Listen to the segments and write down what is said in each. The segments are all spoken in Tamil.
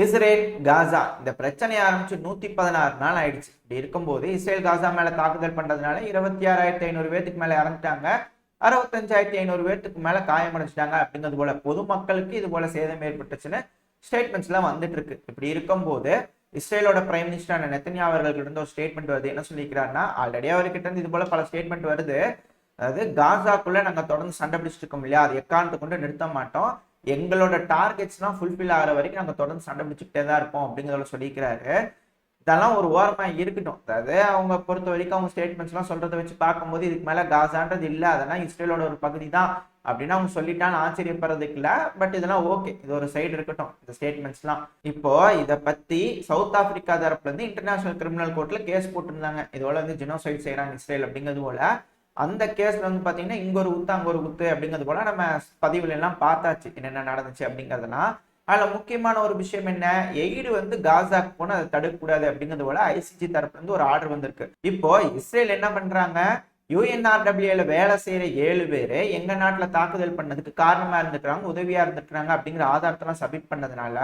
இஸ்ரேல் காசா இந்த பிரச்சனை ஆரம்பிச்சு 116 நாள் ஆயிடுச்சு. இப்படி இருக்கும்போது இஸ்ரேல் காசா மேல தாக்குதல் பண்றதுனால 26,500 பேத்துக்கு மேல இறந்துட்டாங்க, 65,500 பேத்துக்கு மேல காயமடைச்சிட்டாங்க. அப்படிங்கிறது போல பொதுமக்களுக்கு இது போல சேதம் ஏற்பட்டுச்சுன்னு ஸ்டேட்மெண்ட்ஸ் எல்லாம் வந்துட்டு இருக்கு. இப்படி இருக்கும்போது இஸ்ரேலோட பிரைம் மினிஸ்டரான நெத்தன்யா அவர்கள்கிட்ட இருந்து ஒரு ஸ்டேட்மெண்ட் வருது. என்ன சொல்லிக்கிறாருன்னா, ஆல்ரெடி அவர்கிட்ட இருந்து இது போல பல ஸ்டேட்மெண்ட் வருது. அதாவது காசாக்குள்ள நாங்க தொடர்ந்து சண்டை பிடிச்சிட்டு இருக்கோம் இல்லையா, அது எக்காரணத்தை கொண்டு நிறுத்த மாட்டோம், எங்களோட டார்கெட்ஸ்லாம் ஃபுல்ஃபில் ஆகிற வரைக்கும் நாங்கள் தொடர்ந்து சண்டை பிடிச்சிக்கிட்டே தான் இருப்போம் அப்படிங்கிறத சொல்லிக்கிறாரு. இதெல்லாம் ஒரு ஓரமா இருக்கட்டும். அதாவது அவங்க பொறுத்த வரைக்கும் அவங்க ஸ்டேட்மெண்ட்ஸ்லாம் சொல்றதை வச்சு பார்க்கும்போது இதுக்கு மேல காசான்றது இல்லை, அதெல்லாம் இஸ்ரேலோட ஒரு பகுதி தான் அப்படின்னு அவங்க சொல்லிட்டான்னு ஆச்சரியப்படுறதுக்கு இல்லை. பட் இதெல்லாம் ஓகே, இது ஒரு சைடு இருக்கட்டும் இந்த ஸ்டேட்மெண்ட்ஸ்லாம். இப்போ இதை பத்தி சவுத் ஆப்பிரிக்கா தரப்புல இருந்து இன்டர்நேஷனல் கிரிமினல் கோர்ட்ல கேஸ் போட்டிருந்தாங்க. இதோட வந்து ஜெனோசைட் செய்யறாங்க இஸ்ரேல் அப்படிங்கிறது போல. அந்த கேஸ்ல வந்து பாத்தீங்கன்னா இங்க ஒரு குத்து அங்க ஒரு குத்து அப்படிங்கிறது போல நம்ம பதிவுல எல்லாம் பார்த்தாச்சு என்னென்ன நடந்துச்சு அப்படிங்கிறதுலாம். அதுல முக்கியமான ஒரு விஷயம் என்ன, எய்டு வந்து காசாக்கு போன அதை தடுக்கக்கூடாது அப்படிங்கிறது போல ஐசிஜி தரப்புல இருந்து ஒரு ஆர்டர் வந்திருக்கு. இப்போ இஸ்ரேல் என்ன பண்றாங்க, யுஎன்ஆர்டபிள்யூல வேலை செய்யற 7 பேரு எங்க நாட்டுல தாக்குதல் பண்ணதுக்கு காரணமா இருந்துக்கிறாங்க, உதவியா இருந்துக்கிறாங்க அப்படிங்கிற ஆதாரத்தெல்லாம் சப்மிட் பண்ணதுனால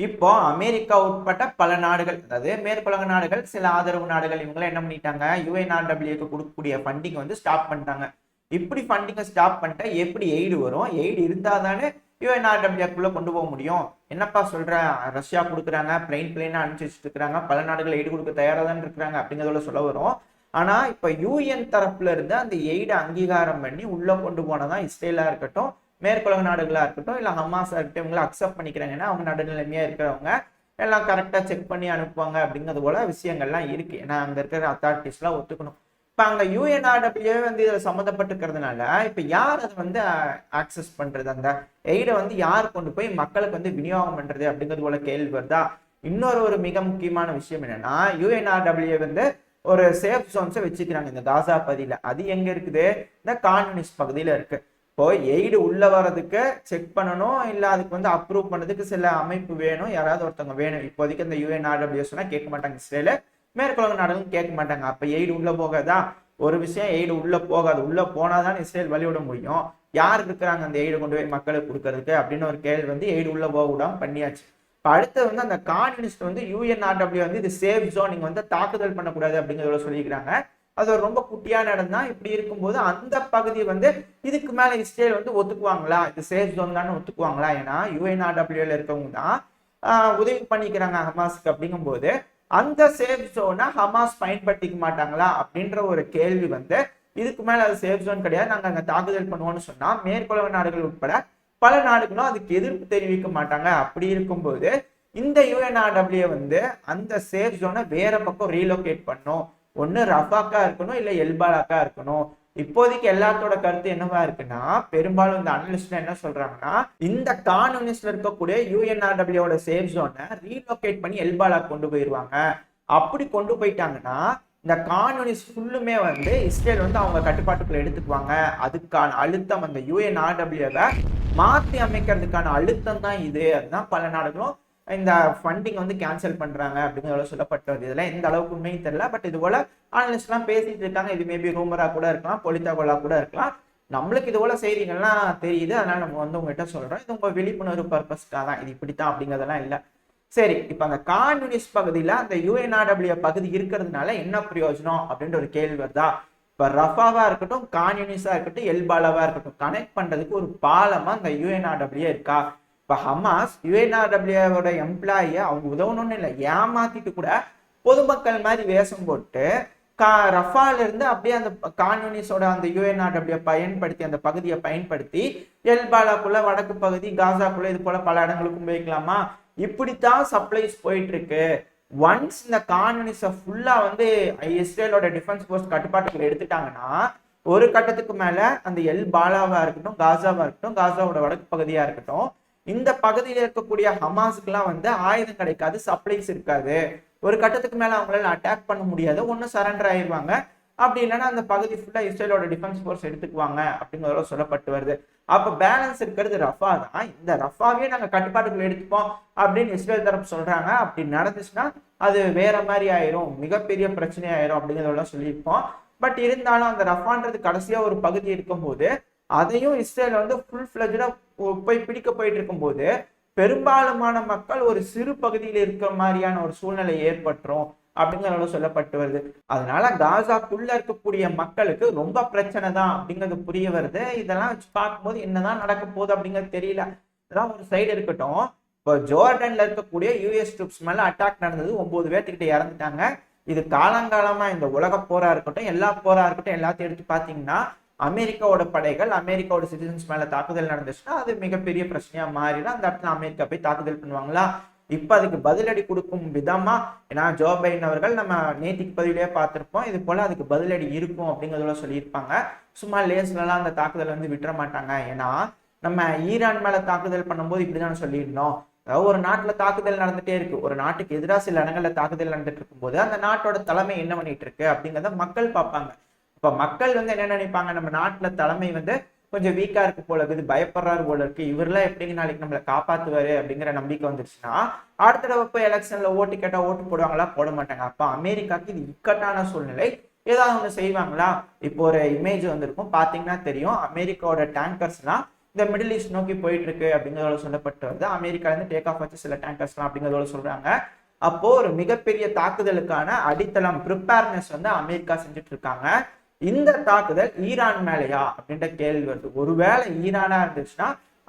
இப்போ அமெரிக்கா உட்பட்ட பல நாடுகள், அதாவது மேற்குலக நாடுகள், சில ஆதரவு நாடுகள், இவங்களாம் என்ன பண்ணிட்டாங்க, யுஎன்ஆர்டபிள்யூக்கு கொடுக்கக்கூடிய ஃபண்டிங் வந்து ஸ்டாப் பண்ணிட்டாங்க. இப்படி ஃபண்டிங்கை ஸ்டாப் பண்ணிட்டா எப்படி எய்டு வரும், எய்டு இருந்தா தானே யுஎன்ஆர்டபிள்யூக்குள்ள கொண்டு போக முடியும். என்னப்பா சொல்ற, ரஷ்யா கொடுக்குறாங்க, பிளைனா அனுப்பிச்சு வச்சுட்டு இருக்கிறாங்க, பல நாடுகள் எய்டு கொடுக்க தயாரா தான் இருக்கிறாங்க அப்படிங்கிறதோட சொல்ல வரும். ஆனா இப்ப யூஎன் தரப்புல இருந்து அந்த எய்டு அங்கீகாரம் பண்ணி உள்ள கொண்டு போனதான் இஸ்ரேலா இருக்கட்டும், மேற்குலக நாடுகளா இருக்கட்டும், இல்ல ஹமாஸா இருக்கட்டும், இவங்களை அக்செப்ட் பண்ணிக்கிறாங்கன்னா அவங்க நடுநிலைமையா இருக்கிறவங்க எல்லாம் கரெக்டா செக் பண்ணி அனுப்புவாங்க அப்படிங்கிறது போல விஷயங்கள்லாம் இருக்கு. ஏன்னா அங்க இருக்கிற அத்தாரிட்டிஸ் எல்லாம் ஒத்துக்கணும். இப்ப அங்க யுஎன்ஆர்டபிள்யூ வந்து இதுல சம்மந்தப்பட்டிருக்கிறதுனால இப்ப யார் அதை வந்து ஆக்சஸ் பண்றது, அந்த எய்டை வந்து யார் கொண்டு போய் மக்களுக்கு வந்து விநியோகம் பண்றது அப்படிங்கிறது போல கேள்வி வருதா. இன்னொரு மிக முக்கியமான விஷயம் என்னன்னா, யுஎன்ஆர்டபிள்யூ வந்து ஒரு சேஃப் ஜோன்ஸை வச்சுக்கிறாங்க இந்த காசா பகுதியில. அது எங்க இருக்குது, இந்த கான்யூனிஸ்ட் பகுதியில இருக்கு. இப்போ எய்டு உள்ள வர்றதுக்கு செக் பண்ணணும், இல்ல அதுக்கு வந்து அப்ரூவ் பண்ணதுக்கு சில அமைப்பு வேணும், யாராவது ஒருத்தவங்க வேணும். இப்போதைக்கு இந்த யுஎன்ஆர்டபிள்யூ சொன்னா கேட்க மாட்டாங்க இஸ்ரேல, மேற்குலக நாடுகளும் கேட்க மாட்டாங்க. அப்ப எய்டு உள்ள போகாதா, ஒரு விஷயம் எய்டு உள்ள போகாது, உள்ள போனாதான் இஸ்ரேல் வழிவிட முடியும். யார் இருக்கிறாங்க அந்த எய்டு கொண்டு போய் மக்களுக்கு கொடுக்கறதுக்கு அப்படின்னு ஒரு கேள்வி வந்து எய்டு உள்ள போக விடாம பண்ணியாச்சு. இப்போ அடுத்து வந்து அந்த கான்யூனிஸ்ட் வந்து யுஎன்ஆர்டபிள்யூ வந்து இது சேஃப் ஜோன், நீங்க வந்து தாக்குதல் பண்ணக்கூடாது அப்படிங்கிறத சொல்லிக்கிறாங்க. அது ஒரு ரொம்ப குட்டியான இடம் தான். இப்படி இருக்கும்போது அந்த பகுதி வந்து இதுக்கு மேல இஸ்ரேல் வந்து ஒத்துக்குவாங்களா, இது சேஃப் ஜோன் தானே ஒத்துக்குவாங்களா? ஏன்னா யுஎன்ஆர்டபிள்யூல இருக்கவங்க தான் உதவி பண்ணிக்கிறாங்க ஹமாஸ்க்கு. அப்படிங்கும்போது அந்த சேஃப் ஜோனை ஹமாஸ் பயன்படுத்திக்க மாட்டாங்களா அப்படின்ற ஒரு கேள்வி வந்து, இதுக்கு மேல அது சேஃப் ஜோன் கிடையாது, நாங்க அங்க தாக்குதல் பண்ணுவோம்னு சொன்னா மேற்குலக நாடுகள் உட்பட பல நாடுகளும் அதுக்கு எதிர்ப்பு தெரிவிக்க மாட்டாங்க. அப்படி இருக்கும்போது இந்த யுஎன்ஆர்டபிள்யூ வந்து அந்த சேஃப் ஜோனை வேற பக்கம் ரீலோகேட் பண்ணும். ஒண்ணு ரஃபாக்கா இருக்கணும், இல்ல எல்பாலாக்கா இருக்கணும். இப்போதைக்கு எல்லாத்தோட கருத்து என்னவா இருக்குன்னா, பெரும்பாலும் இந்த அனலிஸ்ட் என்ன சொல்றாங்கன்னா, இந்த கான்யூனிஸ்ட்ல இருக்கக்கூடிய யுஎன்ஆர்டபிள்யூட சேஃப் ஜோனை ரீலோகேட் பண்ணி எல்பாலா கொண்டு போயிருவாங்க. அப்படி கொண்டு போயிட்டாங்கன்னா இந்த கான்யூனிஸ்ட் ஃபுல்லுமே வந்து இஸ்ரேல் வந்து அவங்க கட்டுப்பாட்டுக்குள்ள எடுத்துக்குவாங்க. அதுக்கான அழுத்தம் அந்த யுஎன்ஆர்டபிள்யூவை மாற்றி அமைக்கிறதுக்கான அழுத்தம் தான் இது. அதுதான் பல நாடுகளும் இந்த ஃபண்டிங் வந்து கேன்சல் பண்றாங்க அப்படிங்கிறத சொல்லப்பட்டு வருது. இதெல்லாம் எந்த அளவுக்கு உண்மையும் தெரியல. பட் இது போல ஆனலிஸ்ட் எல்லாம் பேசிட்டு இருக்காங்க. இது மேபி ரூமரா கூட இருக்கலாம், பொலித்தகவலா கூட இருக்கலாம். நம்மளுக்கு இது போல செய்திகள்லாம் தெரியுது, அதனால நம்ம வந்து உங்ககிட்ட சொல்றோம். இது உங்க விழிப்புணர்வு பர்பஸ்க்காக தான், இது இப்படித்தான் அப்படிங்கிறதெல்லாம் இல்லை. சரி, இப்ப அந்த கான்யூனிஸ்ட் பகுதியில அந்த யுஎன்ஆர்டபிள்யூ பகுதி இருக்கிறதுனால என்ன பிரயோஜனம் அப்படின்ற ஒரு கேள்வி வருதா. இப்ப ரஃபாவா இருக்கட்டும், கான்யூனிஸ்டா இருக்கட்டும், எல்பாலாவா இருக்கட்டும், கனெக்ட் பண்றதுக்கு ஒரு பாலமா அந்த யுஎன்ஆர்டபிள்யூ இருக்கா. இப்ப ஹமாஸ் யுஎன்ஆர்டபிள்யூட எம்ப்ளாயிய அவங்க உதவணும்னு இல்லை, ஏமாத்திட்டு கூட பொதுமக்கள் மாதிரி வேஷம் போட்டு ரஃபால இருந்து அப்படியே அந்த கான்யூனிஸ்டோட அந்த யுஎன்ஆர்டபிள்யூ பயன்படுத்தி அந்த பகுதியை பயன்படுத்தி எல்பாலாக்குள்ள, வடக்கு பகுதி காசாக்குள்ள, இது போல பல இடங்களுக்கும் போய்க்கலாமா. இப்படித்தான் சப்ளைஸ் போயிட்டு இருக்கு. ஒன்ஸ் இந்த கான்யூனிஸ்ட ஃபுல்லா வந்து இஸ்ரேலோட டிஃபென்ஸ் போர்ஸ் கட்டுப்பாட்டுக்குள்ள எடுத்துட்டாங்கன்னா ஒரு கட்டத்துக்கு மேல அந்த எல்பாலாவா இருக்கட்டும், காசாவா இருக்கட்டும், காசாவோட வடக்கு பகுதியா இருக்கட்டும், இந்த பகுதியில இருக்கக்கூடிய ஹமாஸுக்குலாம் வந்து ஆயுதம் கிடைக்காது, சப்ளைஸ் இருக்காது. ஒரு கட்டத்துக்கு மேல அவங்களால அட்டாக் பண்ண முடியாது, ஒன்னு சரண்டர் ஆயிடுவாங்க. அப்படி இல்லைன்னா அந்த பகுதி ஃபுல்லா இஸ்ரேலோட டிஃபென்ஸ் போர்ஸ் எடுத்துக்குவாங்க அப்படிங்கிறத சொல்லப்பட்டு வருது. அப்ப பேலன்ஸ் இருக்கிறது ரஃபா தான். இந்த ரஃபாவே நாங்க கட்டுப்பாட்டுக்குள்ள எடுத்துப்போம் அப்படின்னு இஸ்ரேல் தரப்பு சொல்றாங்க. அப்படி நடந்துச்சுன்னா அது வேற மாதிரி ஆயிரும், மிகப்பெரிய பிரச்சனை ஆயிரும் அப்படிங்கிறதெல்லாம் சொல்லியிருப்போம். பட் இருந்தாலும் அந்த ரஃபான்றது கடைசியா ஒரு பகுதி இருக்கும்போது அதையும் இஸ்ரேல் வந்து ஃபுல் ஃபிளஜ்டா போய் பிடிக்க போயிட்டு இருக்கும்போது பெரும்பாலுமான மக்கள் ஒரு சிறு பகுதியில் இருக்கிற மாதிரியான ஒரு சூழ்நிலை ஏற்பட்டுரும் அப்படிங்கிறத சொல்லப்பட்டு வருது. அதனால காசாக்குள்ள இருக்கக்கூடிய மக்களுக்கு ரொம்ப பிரச்சனை தான் அப்படிங்கிறது புரிய வருது. இதெல்லாம் வச்சு பார்க்கும்போது என்னதான் நடக்க போகுது அப்படிங்கிறது தெரியல. இதெல்லாம் ஒரு சைடு இருக்கட்டும். இப்போ ஜோர்டன்ல இருக்கக்கூடிய யூஎஸ் ட்ரூப்ஸ் மேல அட்டாக் நடந்தது, 9 பேர்த்துக்கிட்ட இறந்துட்டாங்க. இது காலங்காலமா இந்த உலக போரா இருக்கட்டும், எல்லா போரா இருக்கட்டும், எல்லாத்தையும் எடுத்து பாத்தீங்கன்னா அமெரிக்காவோட படைகள் அமெரிக்காவோட சிட்டிசன்ஸ் மேல தாக்குதல் நடந்துச்சுன்னா அது மிகப்பெரிய பிரச்சனையா மாறிடும். அந்த இடத்துல அமெரிக்கா போய் தாக்குதல் பண்ணுவாங்களா? இப்ப அதுக்கு பதிலடி கொடுக்கும் விதமா, ஏன்னா ஜோ பைடன் அவர்கள் நம்ம நேத்திக்கு பதிவிலேயே பார்த்திருப்போம், இது போல அதுக்கு பதிலடி இருக்கும் அப்படிங்கிறதுல சொல்லியிருப்பாங்க. சும்மா லேஸ்லாம் அந்த தாக்குதல் வந்து விட்டுற மாட்டாங்க. ஏன்னா நம்ம ஈரான் மேல தாக்குதல் பண்ணும்போது இப்படிதான் சொல்லியிருந்தோம். அதாவது ஒரு நாட்டுல தாக்குதல் நடந்துட்டே இருக்கு, ஒரு நாட்டுக்கு எதிராக சில இடங்கள்ல தாக்குதல் நடந்துட்டு இருக்கும்போது அந்த நாட்டோட தலைமை என்ன பண்ணிட்டு இருக்கு அப்படிங்கிறத மக்கள் பார்ப்பாங்க. இப்ப மக்கள் வந்து என்ன நினைப்பாங்க, நம்ம நாட்டுல தலைமை வந்து கொஞ்சம் வீக்கா இருக்கு போல இருக்குது, பயப்படுறாரு போல இருக்கு, இவரெல்லாம் எப்படிங்க நாளைக்கு நம்மளை காப்பாத்துவாரு அப்படிங்கிற நம்பிக்கை வந்துருச்சுன்னா அடுத்த தடவை போய் எலெக்ஷன்ல ஓட்டு கேட்டா ஓட்டு போடுவாங்களா? போட மாட்டாங்க. அப்ப அமெரிக்காக்கு இது இக்கட்டான சூழ்நிலை. ஏதாவது ஒண்ணு செய்வாங்களா? இப்போ ஒரு இமேஜ் வந்திருக்கும், பாத்தீங்கன்னா தெரியும். அமெரிக்காவோட டேங்கர்ஸ்லாம் இந்த மிடில் ஈஸ்ட் நோக்கி போயிட்டு இருக்கு அப்படிங்கிறதோட சொல்லப்பட்டு வருது. அமெரிக்கால இருந்து டேக் ஆஃப் வச்சு சில டேங்கர்ஸ்லாம் அப்படிங்கிறதோட சொல்றாங்க. அப்போ ஒரு மிகப்பெரிய தாக்குதலுக்கான அடித்தளம் ப்ரிப்பேர்னஸ் வந்து அமெரிக்கா செஞ்சுட்டு இருக்காங்க. இந்த தாக்குதல் ஈரான் மேலையா அப்படின்ற கேள்வி வருது. ஒருவேளை ஈரானா இருந்துச்சுன்னா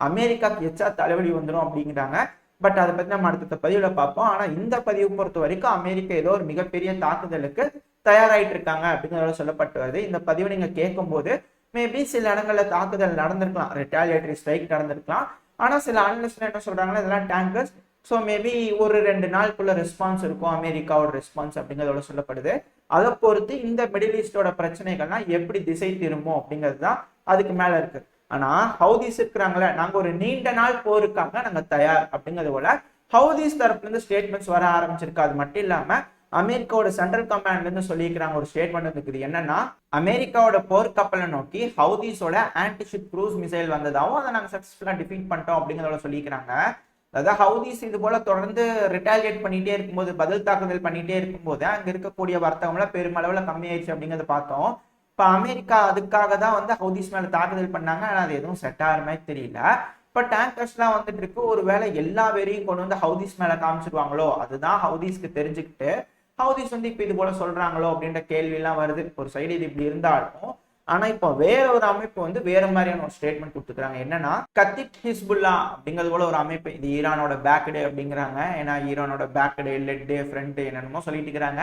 அமெரிக்காக்கு எச்சா தலைவலி வந்துடும் அப்படிங்கிறாங்க. பட் அதை பத்தி நம்ம அடுத்த பதிவுல பார்ப்போம். ஆனா இந்த பதிவு பொறுத்த வரைக்கும் அமெரிக்கா ஏதோ ஒரு மிகப்பெரிய தாக்குதலுக்கு தயாராயிட்டு இருக்காங்க அப்படிங்கிறத சொல்லப்பட்டு வருது. இந்த பதிவை நீங்க கேட்கும் போது மேபி சில இடங்கள்ல தாக்குதல் நடந்திருக்கலாம், ரிட்டாலியேட்டரி ஸ்ட்ரைக் நடந்திருக்கலாம். ஆனா சில அனலிஸ்ட் என்ன சொல்றாங்கன்னா இதெல்லாம் டேங்கர்ஸ், ஸோ மேபி ஒரு 2 நாளுக்குள்ள ரெஸ்பான்ஸ் இருக்கும் அமெரிக்காவோட ரெஸ்பான்ஸ் அப்படிங்கிறதோட சொல்லப்படுது. அதை பொறுத்து இந்த மிடில் ஈஸ்டோட பிரச்சனைகள்லாம் எப்படி திசை திரும்பும் அப்படிங்கிறது தான் அதுக்கு மேல இருக்கு. ஆனா ஹவுதிஸ் இருக்கிறாங்களே, நாங்க ஒரு நீண்ட நாள் போருக்காக நாங்க தயார் அப்படிங்கிறது போல ஹவுதிஸ் தரப்புல இருந்து ஸ்டேட்மெண்ட்ஸ் வர ஆரம்பிச்சிருக்கு. அது மட்டும் இல்லாம அமெரிக்காவோட சென்ட்ரல் கமாண்ட்ல இருந்து சொல்லியிருக்கிறாங்க, ஒரு ஸ்டேட்மெண்ட் இருக்குது. என்னன்னா அமெரிக்காவோட போர்க்கப்பலை நோக்கி ஹவுதிஸோட ஆன்டிஷிப் க்ரூஸ் மிசைல் வந்ததாகவும் அதை நாங்க சக்சஸ்ஃபுல்லா டிஃபீட் பண்ணிட்டோம் அப்படிங்கிறத சொல்லியிருக்கிறாங்க. அதாவது ஹவுதிஸ் இது போல தொடர்ந்து ரிட்டாலியேட் பண்ணிட்டே இருக்கும்போது, பதில் தாக்குதல் பண்ணிட்டே இருக்கும்போது அங்க இருக்கக்கூடிய வர்த்தகம்லாம் பெருமளவுல கம்மியாயிடுச்சு அப்படிங்கிறத பார்த்தோம். இப்ப அமெரிக்கா அதுக்காக தான் வந்து ஹவுதிஸ் மேல தாக்குதல் பண்ணாங்க. ஆனா அது எதுவும் செட் ஆகிற மாதிரி தெரியல. இப்ப டேங்கர்ஸ் எல்லாம் வந்துட்டு இருக்கு, ஒருவேளை எல்லா வெறியும் கொண்டு வந்து ஹவுதிஸ் மேல காமிச்சிருவாங்களோ, அதுதான் ஹவுதிஸ்க்கு தெரிஞ்சுக்கிட்டு ஹவுதிஸ் வந்து இப்ப இது போல சொல்றாங்களோ அப்படின்ற கேள்வி எல்லாம் வருது. ஒரு சைடு இது இப்படி இருந்தாலும், ஆனா இப்போ வேற ஒரு அமைப்பு வந்து வேற மாதிரியான ஒரு ஸ்டேட்மெண்ட் கொடுத்துக்கிறாங்க. என்னன்னா கத்திப் ஹிஸ்புல்லா அப்படிங்கிறது போல ஒரு அமைப்பு, இது ஈரானோட பேக்டே அப்படிங்கிறாங்க. ஏன்னா ஈரானோட பேக்டே, லெட்டே, ஃப்ரண்ட் என்னென்னமோ சொல்லிட்டு இருக்கிறாங்க.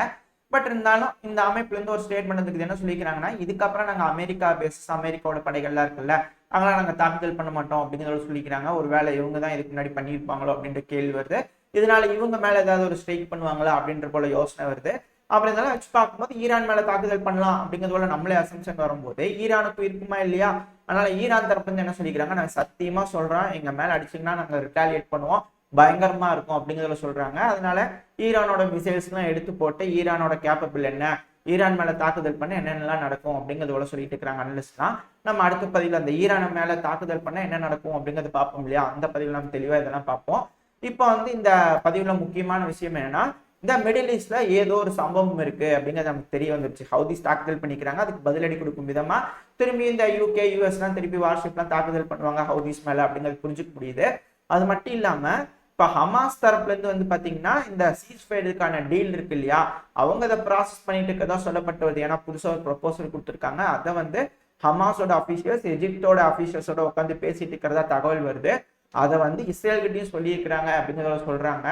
பட் இருந்தாலும் இந்த அமைப்புல இருந்து ஒரு ஸ்டேட்மெண்ட் இருக்குது. என்ன சொல்லிக்கிறாங்கன்னா, இதுக்கப்புறம் நாங்க அமெரிக்கா பேசஸ், அமெரிக்காவோட படைகள்லாம் இருக்குல்ல, அதெல்லாம் நாங்க தாக்குதல் பண்ண மாட்டோம் அப்படிங்கிறத சொல்லிக்கிறாங்க. ஒருவேளை இவங்க தான் இதுக்கு முன்னாடி பண்ணியிருப்பாங்களோ அப்படின்ற கேள்வி வருது. இதனால இவங்க மேல ஏதாவது ஒரு ஸ்ட்ரைக் பண்ணுவாங்களா அப்படின்ற போல யோசனை வருது. அப்புறம் இதெல்லாம் வச்சு பார்க்கும்போது ஈரான் மேல தாக்குதல் பண்ணலாம் அப்படிங்கிறது போல நம்மளே அசம்ஷன் வரும்போது ஈரானுக்கு இருக்குமா இல்லையா? அதனால ஈரான் தரப்பு வந்து என்ன சொல்லிக்கிறாங்க, நாங்க சத்தியமா சொல்றோம், எங்க மேல அடிச்சீங்கன்னா நாங்க ரிட்டாலியேட் பண்ணுவோம், பயங்கரமா இருக்கும் அப்படிங்கிறத சொல்றாங்க. அதனால ஈரானோட மிசைல்ஸ் எல்லாம் எடுத்து போட்டு ஈரானோட கேப்பபிள் என்ன, ஈரான் மேல தாக்குதல் பண்ண என்னென்னலாம் நடக்கும் அப்படிங்கிறது போல சொல்லிட்டு இருக்கிறாங்க அனலிஸ்ட்லாம். நம்ம அடுத்த பதிவில் அந்த ஈரான் மேல தாக்குதல் பண்ண என்ன நடக்கும் அப்படிங்கிறது பார்ப்போம் இல்லையா? அந்த பதிவில் நம்ம தெளிவா இதெல்லாம் பார்ப்போம். இப்போ வந்து இந்த பதிவுல முக்கியமான விஷயம் என்னன்னா, இந்த மிடில் ஈஸ்ட்ல ஏதோ ஒரு சம்பவம் இருக்கு அப்படிங்கிறது நமக்கு தெரிய வந்துருச்சு. ஹவுதிஸ் தாக்குதல் பண்ணிக்கிறாங்க, அதுக்கு பதிலடி கொடுக்கும் விதமா திரும்பி இந்த யூகே, யூஎஸ் எல்லாம் திருப்பி வார்ஷிப்லாம் தாக்குதல் பண்ணுவாங்க ஹவுதிஸ் மேல அப்படிங்கிறது புரிஞ்சுக்க முடியுது. அது மட்டும் இல்லாம இப்ப ஹமாஸ் தரப்புல இருந்து வந்து பாத்தீங்கன்னா இந்த சீஸ்ஃபயருக்கான டீல் இருக்கு இல்லையா, அவங்க அதை ப்ராசஸ் பண்ணிட்டு இருக்கதா சொல்லப்பட்டு வருது. ஏன்னா புதுசா ஒரு ப்ரொபோசல் கொடுத்துருக்காங்க, அதை வந்து ஹமாஸோட அபிஷியல்ஸ் எஜிப்டோட அபிஷியல்ஸோட உட்காந்து பேசிட்டு இருக்கிறதா தகவல் வருது. அதை வந்து இஸ்ரேல்கிட்டையும் சொல்லியிருக்கிறாங்க அப்படிங்கிறத சொல்றாங்க.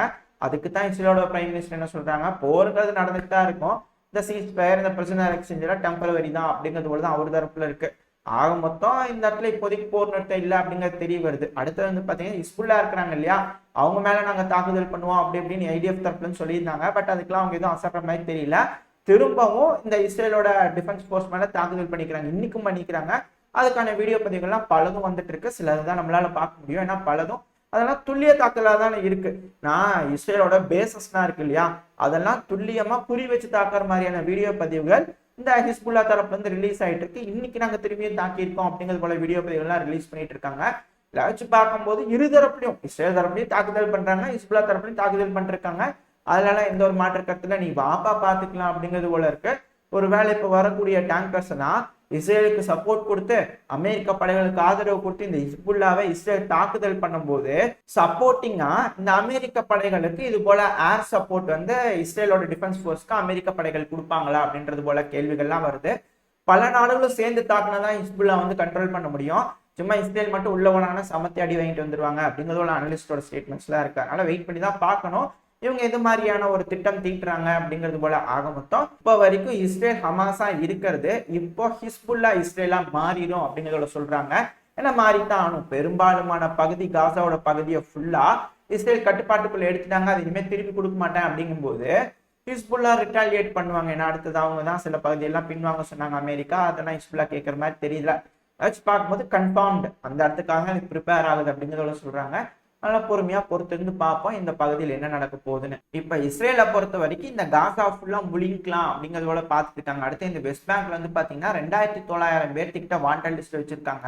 அதுக்கு தான் இஸ்ரேலோட பிரைம் மினிஸ்டர் என்ன சொல்றாங்க, போருங்கிறது நடந்துட்டு தான் இருக்கும், இந்த சீஸ்ஃபயர், இந்த பிரிசனர் எக்ஸ்சேஞ்ச் டெம்பரவரி தான் அப்படிங்கிறது போல தான் அவர் தரப்புல இருக்கு. ஆக மொத்தம் இந்த இடத்துல இப்போதைக்கு போர் நிறுத்தம் இல்லை அப்படிங்கிறது தெரிய வருது. அடுத்தது வந்து பாத்தீங்கன்னா ஹிஸ்புல்லா இருக்கிறாங்க இல்லையா, அவங்க மேல நாங்க தாக்குதல் பண்ணுவோம் அப்படி அப்படின்னு ஐடிஎஃப் தரப்புலன்னு சொல்லியிருந்தாங்க. பட் அதுக்கெல்லாம் அவங்க எதுவும் அசர்ற மாதிரி தெரியல. திரும்பவும் இந்த இஸ்ரேலோட டிஃபென்ஸ் ஃபோர்ஸ் மேல தாக்குதல் பண்ணிக்கிறாங்க, இன்னைக்கும் பண்ணிக்கிறாங்க. அதுக்கான வீடியோ பதிவுகள்லாம் பலதும் வந்துட்டு இருக்கு. சிலதுதான் நம்மளால பார்க்க முடியும், ஏன்னா பலதும் அதெல்லாம் துல்லிய தாக்கலாக தானே இருக்கு. நான் இஸ்ரேலோட பேசஸ்லாம் இருக்கு இல்லையா, அதெல்லாம் துல்லியமா குறி வச்சு தாக்குற மாதிரியான வீடியோ பதிவுகள் இந்த ஹிஸ்புல்லா தரப்புல இருந்து ரிலீஸ் ஆயிட்டு இருக்கு. இன்னைக்கு நாங்க திரும்பியும் தாக்கியிருக்கோம் அப்படிங்கிறது போல வீடியோ பதிவுகள்லாம் ரிலீஸ் பண்ணிட்டு இருக்காங்க. இதை வச்சு பார்க்கும்போது இரு தரப்புலையும், இஸ்ரேல் தரப்புலையும் தாக்குதல் பண்றாங்க, ஹிஸ்புல்லா தரப்புலையும் தாக்குதல் பண்ணிருக்காங்க. அதனால எந்த ஒரு மாற்று கருத்துல நீ வாப்பா பாத்துக்கலாம் அப்படிங்கிறது போல இருக்கு. ஒருவேளை இப்ப வரக்கூடிய டேங்கர்ஸ் எல்லாம் இஸ்ரேலுக்கு சப்போர்ட் கொடுத்து அமெரிக்க படைகளுக்கு ஆதரவு கொடுத்து இந்த ஹிஸ்புல்லாவை இஸ்ரேல் தாக்குதல் பண்ணும்போது சப்போர்ட்டிங்கா இந்த அமெரிக்க படைகளுக்கு இது போல ஏர் சப்போர்ட் வந்து இஸ்ரேலோட டிஃபென்ஸ் போர்ஸ்க்கு அமெரிக்க படைகள் கொடுப்பாங்களா அப்படின்றது போல கேள்விகள்லாம் வருது. பல நாடுகளும் சேர்ந்து தாக்குனதான் ஹிஸ்புல்லா வந்து கண்ட்ரோல் பண்ண முடியும். சும்மா இஸ்ரேல் மட்டும் உள்ள போனாங்கன்னா சமத்தி அடி வாங்கிட்டு வந்துருவாங்க அப்படிங்கிறதோட அனலிஸ்டோட ஸ்டேட்மெண்ட்ஸ்லாம் இருக்கு. அதனால வெயிட் பண்ணி தான் பார்க்கணும் இவங்க எது மாதிரியான ஒரு திட்டம் தீட்டுறாங்க அப்படிங்கிறது போல. ஆக மொத்தம் இப்போ வரைக்கும் இஸ்ரேல் ஹமாஸா இருக்கிறது இப்போ ஹிஸ்புல்லா இஸ்ரேலா மாறிடும் அப்படிங்கிறத சொல்றாங்க. ஏன்னா மாறித்தான் ஆகணும். பெரும்பாலுமான பகுதி காசாவோட பகுதியை ஃபுல்லா இஸ்ரேல் கட்டுப்பாட்டுக்குள்ள எடுத்துட்டாங்க. அது இனிமேல் திருப்பி கொடுக்க மாட்டேன் அப்படிங்கும்போது ஹிஸ்புல்லா ரிட்டாலியேட் பண்ணுவாங்க. ஏன்னா அடுத்தது அவங்க தான் சில பகுதியெல்லாம் பின்வாங்க சொன்னாங்க அமெரிக்கா. அதெல்லாம் ஹிஸ்புல்லா கேட்கற மாதிரி தெரியல. வச்சு பார்க்கும்போது கன்ஃபார்ம்டு அந்த இடத்துக்காக ப்ரிப்பேர் ஆகுது அப்படிங்கிறத சொல்றாங்க. நல்லா பொறுமையா பொறுத்திருந்து பார்ப்போம் இந்த பகுதியில் என்ன நடக்க போகுதுன்னு. இப்ப இஸ்ரேலை பொறுத்த வரைக்கும் இந்த காசா ஃபுல்லா முழிக்கலாம் அப்படிங்கிறதோட பார்த்துட்டு இருக்காங்க. அடுத்து இந்த வெஸ்ட் பேங்க்ல வந்து பாத்தீங்கன்னா 2900 பேர்த்துக்கிட்ட வாண்டட் லிஸ்ட் வச்சிருக்காங்க.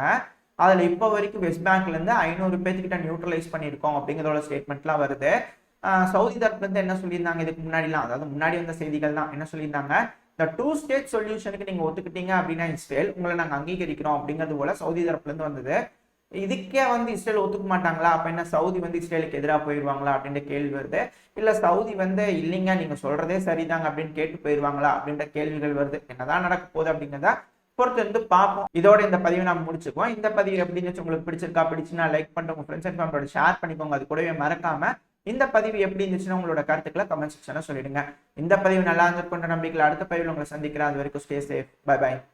அதுல இப்போ வரைக்கும் வெஸ்ட் பேங்க்ல இருந்து 500 பேர்த்துக்கிட்ட நியூட்ரலைஸ் பண்ணியிருக்கோம் அப்படிங்கிறதோட ஸ்டேட்மெண்ட்லாம் வருது. சவுதி தரப்புல இருந்து என்ன சொல்லியிருந்தாங்க இதுக்கு முன்னாடிலாம், அதாவது முன்னாடி வந்த செய்திகள் தான் என்ன சொல்லியிருந்தாங்க, இந்த 2 ஸ்டேட் சொல்யூஷனுக்கு நீங்க ஒத்துக்கிட்டீங்க அப்படின்னா இஸ்ரேல் உங்களை நாங்க அங்கீகரிக்கிறோம் அப்படிங்கிறது போல சவுதி தரப்புல இருந்து வந்தது. இதுக்கே வந்து இஸ்ரேல் ஒத்துக்க மாட்டாங்களா, அப்ப என்ன சவுதி வந்து இஸ்ரேலுக்கு எதிராக போயிடுவாங்களா அப்படின்ற கேள்வி வருது. இல்ல சவுதி வந்து இல்லைங்க நீங்க சொல்றதே சரிதாங்க அப்படின்னு கேட்டு போயிடுவாங்களா அப்படின்ற கேள்விகள் வருது. என்னதான் நடக்க போகுது அப்படிங்கிறத பொறுத்து இருந்து பார்ப்போம். இதோட இந்த பதிவை நம்ம முடிச்சுக்குவோம். இந்த பதிவு எப்படின்னு உங்களுக்கு பிடிச்சிருக்கா, பிடிச்சுன்னா லைக் பண்ணிட்டு உங்க ஃப்ரெண்ட்ஸ் அண்ட் ஃபேமிலியோட ஷேர் பண்ணிக்கோங்க. அது கூடவே மறக்காம இந்த பதிவு எப்படி இருந்துச்சுன்னா உங்களோட கருத்துக்களை கமெண்ட் செக்ஷன்ல சொல்லிடுங்க. இந்த பதிவு நல்லா இருந்திருக்குன்ற நம்பிக்கையில் அடுத்த பதிவில் உங்களை சந்திக்கிறேன். அது வரைக்கும் ஸ்டே சேஃப். By by.